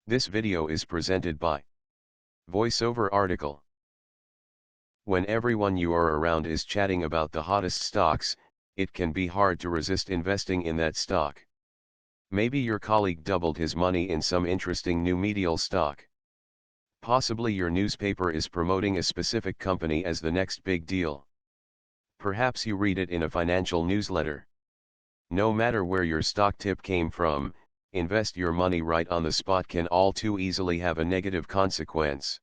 This video is presented by VoiceOver Article. When everyone you are around is chatting about the hottest stocks, it can be hard to resist investing in that stock. Maybe your colleague doubled his money in some interesting new medial stock. Possibly your newspaper is promoting a specific company as the next big deal. Perhaps you read it in a financial newsletter. No matter where your stock tip came from, invest your money right on the spot can all too easily have a negative consequence.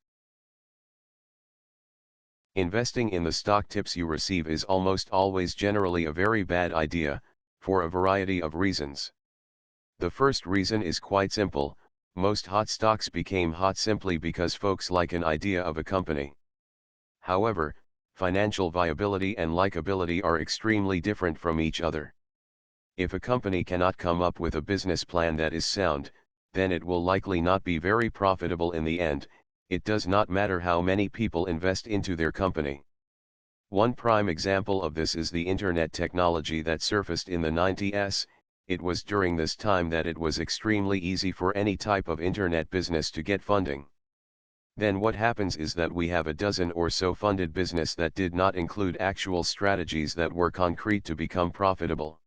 Investing in the stock tips you receive is almost always generally a very bad idea, for a variety of reasons. The first reason is quite simple: most hot stocks became hot simply because folks like an idea of a company. However, financial viability and likability are extremely different from each other. If a company cannot come up with a business plan that is sound, then it will likely not be very profitable in the end. It does not matter how many people invest into their company. One prime example of this is the internet technology that surfaced in the 90s. It was during this time that it was extremely easy for any type of internet business to get funding. Then what happens is that we have a dozen or so funded business that did not include actual strategies that were concrete to become profitable.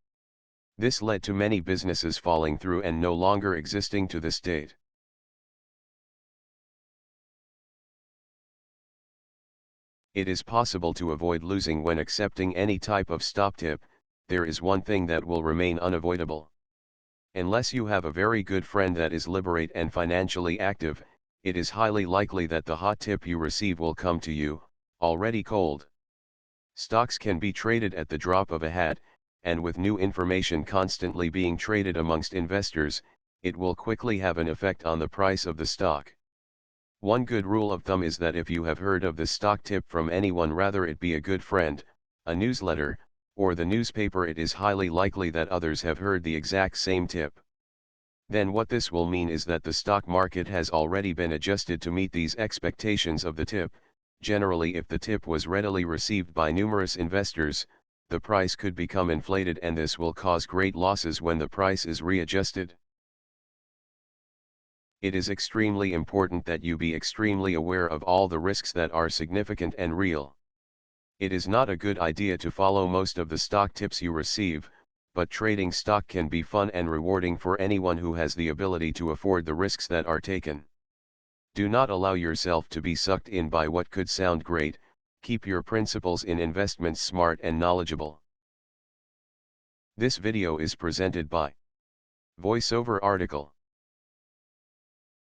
This led to many businesses falling through and no longer existing to this date. It is possible to avoid losing when accepting any type of stock tip. There is one thing that will remain unavoidable. Unless you have a very good friend that is liberate and financially active, it is highly likely that the hot tip you receive will come to you, already cold. Stocks can be traded at the drop of a hat, and with new information constantly being traded amongst investors, it will quickly have an effect on the price of the stock. One good rule of thumb is that if you have heard of the stock tip from anyone, rather it be a good friend, a newsletter, or the newspaper, it is highly likely that others have heard the exact same tip. Then what this will mean is that the stock market has already been adjusted to meet these expectations of the tip. Generally, if the tip was readily received by numerous investors, the price could become inflated, and this will cause great losses when the price is readjusted. It is extremely important that you be extremely aware of all the risks that are significant and real. It is not a good idea to follow most of the stock tips you receive, but trading stock can be fun and rewarding for anyone who has the ability to afford the risks that are taken. Do not allow yourself to be sucked in by what could sound great. Keep your principles in investments smart and knowledgeable. This video is presented by VoiceOver Article.